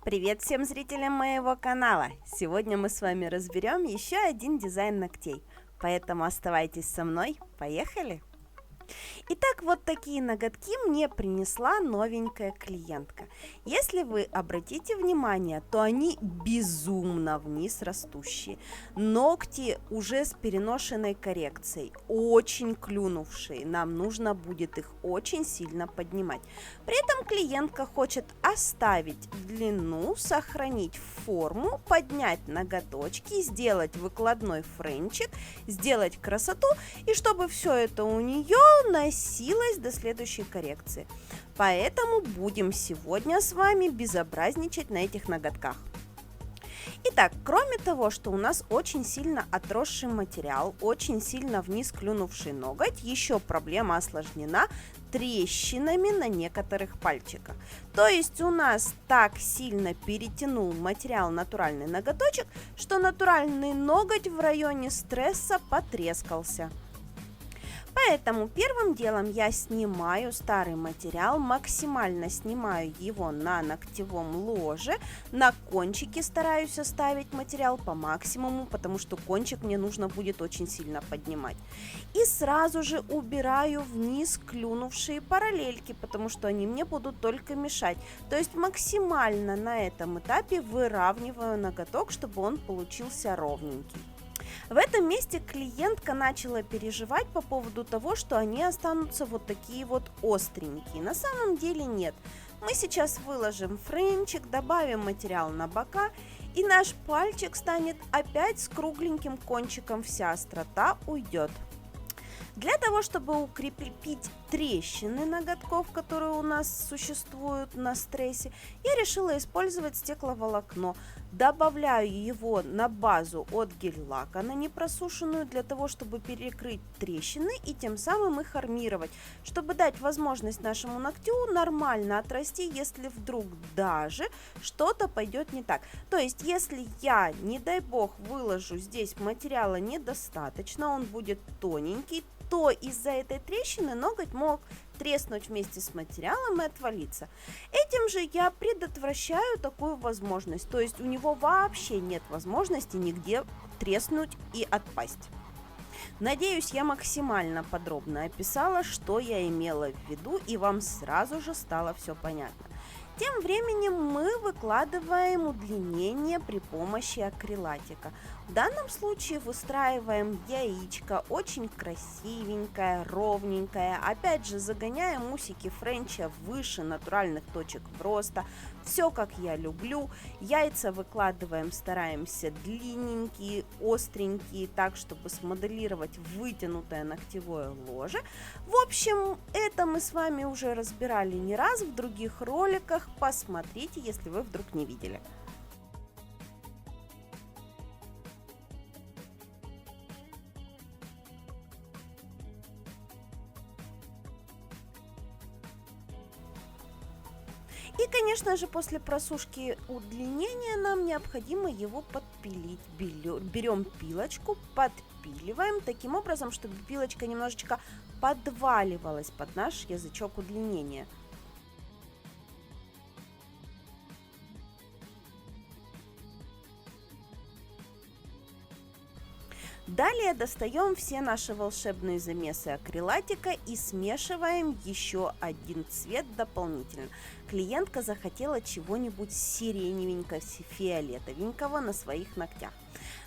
Привет всем зрителям моего канала! Сегодня мы с вами разберем еще один дизайн ногтей, поэтому оставайтесь со мной, поехали! Итак, вот такие ноготки мне принесла новенькая клиентка. Если вы обратите внимание, то они безумно вниз растущие. Ногти уже с переношенной коррекцией, очень клюнувшие. Нам нужно будет их очень сильно поднимать. При этом клиентка хочет оставить длину, сохранить форму, поднять ноготочки, сделать выкладной френчик, сделать красоту, и чтобы все это у нее носилась до следующей коррекции. Поэтому будем сегодня с вами безобразничать на этих ноготках. Итак, кроме того, что у нас очень сильно отросший материал, очень сильно вниз клюнувший ноготь, еще проблема осложнена трещинами на некоторых пальчиках. То есть у нас так сильно перетянул материал натуральный ноготочек, что натуральный ноготь в районе стресса потрескался. Поэтому первым делом я снимаю старый материал, максимально снимаю его на ногтевом ложе, на кончике стараюсь оставить материал по максимуму, потому что кончик мне нужно будет очень сильно поднимать. И сразу же убираю вниз клюнувшие параллельки, потому что они мне будут только мешать. То есть максимально на этом этапе выравниваю ноготок, чтобы он получился ровненький. В этом месте клиентка начала переживать по поводу того, что они останутся вот такие вот остренькие. На самом деле нет. Мы сейчас выложим френчик, добавим материал на бока, и наш пальчик станет опять с кругленьким кончиком, вся острота уйдет. Для того, чтобы укрепить трещины ноготков, которые у нас существуют на стрессе, я решила использовать стекловолокно. Добавляю его на базу от гель-лака, на непросушенную, для того, чтобы перекрыть трещины и тем самым их армировать, чтобы дать возможность нашему ногтю нормально отрасти, если вдруг даже что-то пойдет не так. То есть, если я, не дай бог, выложу здесь материала недостаточно, он будет тоненький, то из-за этой трещины ноготь мог треснуть вместе с материалом и отвалиться. Этим же я предотвращаю такую возможность, то есть у него вообще нет возможности нигде треснуть и отпасть. Надеюсь, я максимально подробно описала, что я имела в виду, и вам сразу же стало все понятно. Тем временем мы выкладываем удлинение при помощи акрилатика. В данном случае выстраиваем яичко, очень красивенькое, ровненькое. Опять же, загоняем усики френча выше натуральных точек роста. Все как я люблю. Яйца выкладываем, стараемся длинненькие, остренькие, так, чтобы смоделировать вытянутое ногтевое ложе. В общем, это мы с вами уже разбирали не раз в других роликах. Посмотрите, если вы вдруг не видели. И, конечно же, после просушки удлинения нам необходимо его подпилить. Берем пилочку, подпиливаем таким образом, чтобы пилочка немножечко подваливалась под наш язычок удлинения. Далее достаем все наши волшебные замесы акрилатика и смешиваем еще один цвет дополнительно. Клиентка захотела чего-нибудь сиреневенько-фиолетовенького на своих ногтях.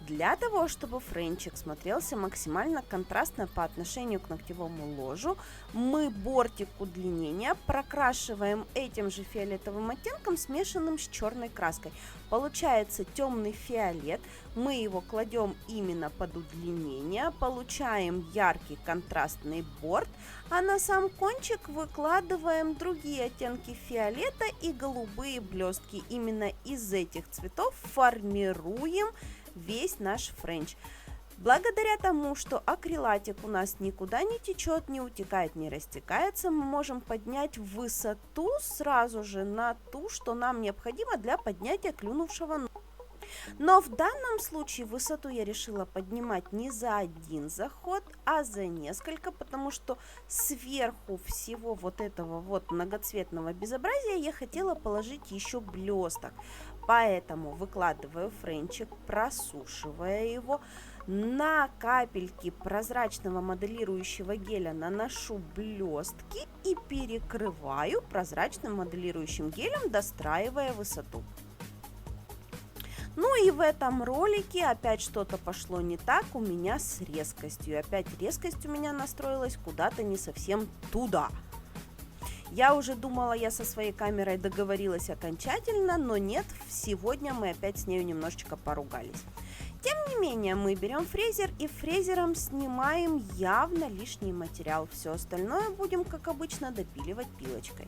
Для того, чтобы френчик смотрелся максимально контрастно по отношению к ногтевому ложу, мы бортик удлинения прокрашиваем этим же фиолетовым оттенком, смешанным с черной краской. Получается темный фиолет, мы его кладем именно под удлинение, получаем яркий контрастный борт, а на сам кончик выкладываем другие оттенки фиолета и голубые блестки. Именно из этих цветов формируем весь наш френч. Благодаря тому, что акрилатик у нас никуда не течет, не утекает, не растекается, мы можем поднять высоту сразу же на ту, что нам необходимо для поднятия клюнувшего ногтя. Но в данном случае высоту я решила поднимать не за один заход, а за несколько, потому что сверху всего вот этого вот многоцветного безобразия я хотела положить еще блесток. Поэтому выкладываю френчик, просушивая его, на капельки прозрачного моделирующего геля наношу блестки и перекрываю прозрачным моделирующим гелем, достраивая высоту. Ну и в этом ролике опять что-то пошло не так у меня с резкостью. Опять резкость у меня настроилась куда-то не совсем туда. Я уже думала, я со своей камерой договорилась окончательно, но нет, сегодня мы опять с нею немножечко поругались. Тем не менее, мы берем фрезер и фрезером снимаем явно лишний материал. Все остальное будем, как обычно, допиливать пилочкой.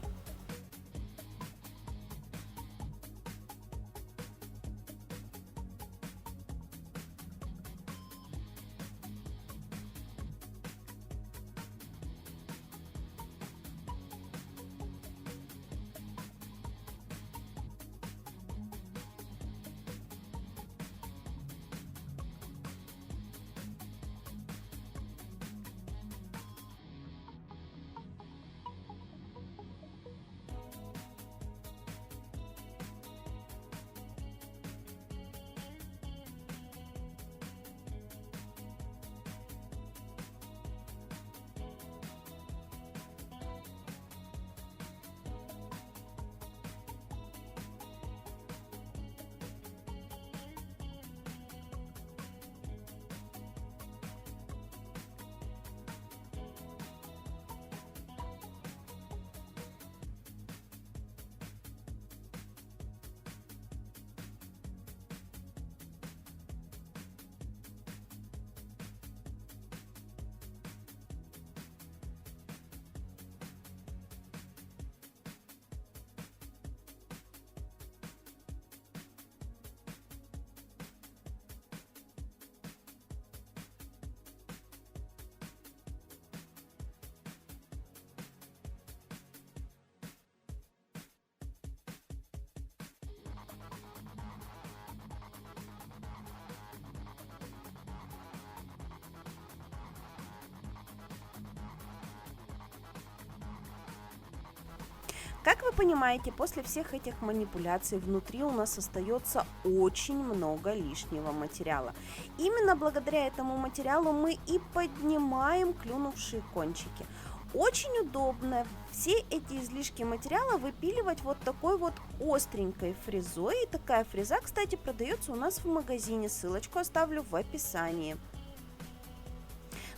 Как вы понимаете, после всех этих манипуляций внутри у нас остается очень много лишнего материала. Именно благодаря этому материалу мы и поднимаем клюнувшие кончики. Очень удобно все эти излишки материала выпиливать вот такой вот остренькой фрезой. И такая фреза, кстати, продается у нас в магазине. Ссылочку оставлю в описании.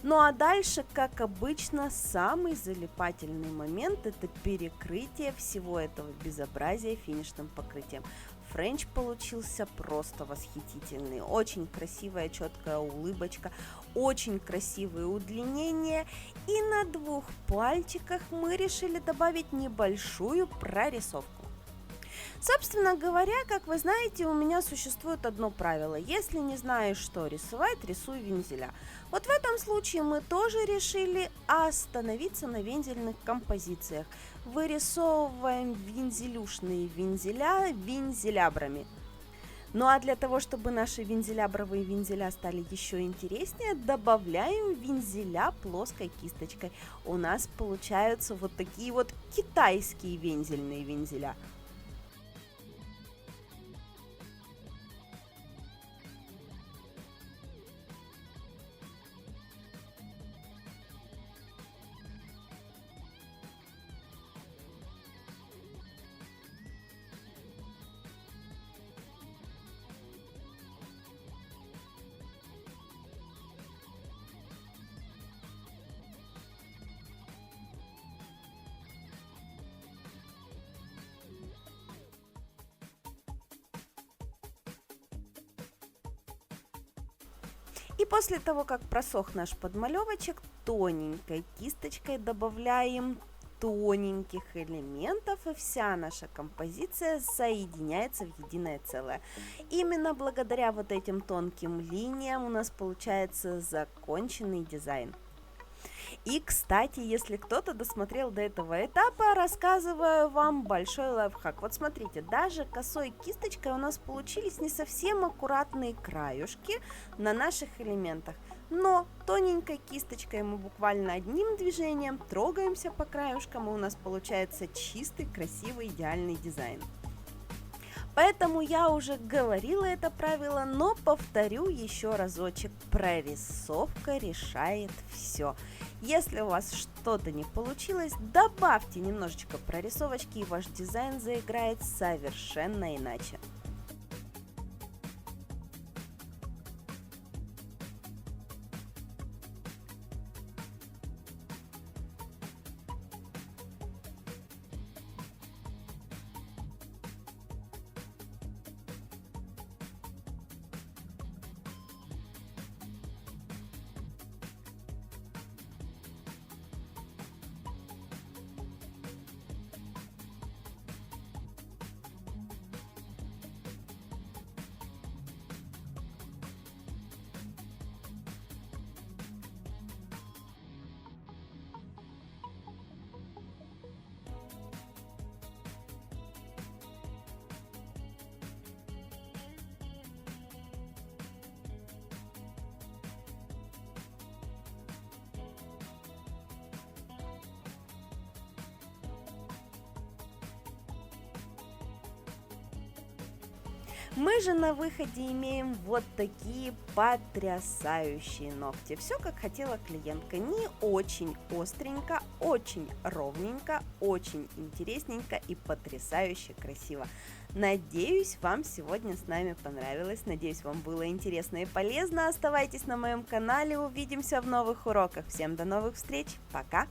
Ну а дальше, как обычно, самый залипательный момент – это перекрытие всего этого безобразия финишным покрытием. Френч получился просто восхитительный. Очень красивая, четкая улыбочка, очень красивые удлинения. И на двух пальчиках мы решили добавить небольшую прорисовку. Собственно говоря, как вы знаете, у меня существует одно правило. Если не знаешь, что рисовать, рисуй вензеля. Вот в этом случае мы тоже решили остановиться на вензельных композициях. Вырисовываем вензелюшные вензеля вензелябрами. Ну а для того, чтобы наши вензелябровые вензеля стали еще интереснее, добавляем вензеля плоской кисточкой. У нас получаются вот такие вот китайские вензельные вензеля. И после того, как просох наш подмалевочек, тоненькой кисточкой добавляем тоненьких элементов, и вся наша композиция соединяется в единое целое. Именно благодаря вот этим тонким линиям у нас получается законченный дизайн. И, кстати, если кто-то досмотрел до этого этапа, рассказываю вам большой лайфхак. Вот смотрите, даже косой кисточкой у нас получились не совсем аккуратные краюшки на наших элементах. Но тоненькой кисточкой мы буквально одним движением трогаемся по краюшкам, и у нас получается чистый, красивый, идеальный дизайн. Поэтому я уже говорила это правило, но повторю еще разочек. Прорисовка решает все. Если у вас что-то не получилось, добавьте немножечко прорисовочки, и ваш дизайн заиграет совершенно иначе. Мы же на выходе имеем вот такие потрясающие ногти. Все как хотела клиентка. Не очень остренько, очень ровненько, очень интересненько и потрясающе красиво. Надеюсь, вам сегодня с нами понравилось. Надеюсь, вам было интересно и полезно. Оставайтесь на моем канале. Увидимся в новых уроках. Всем до новых встреч. Пока!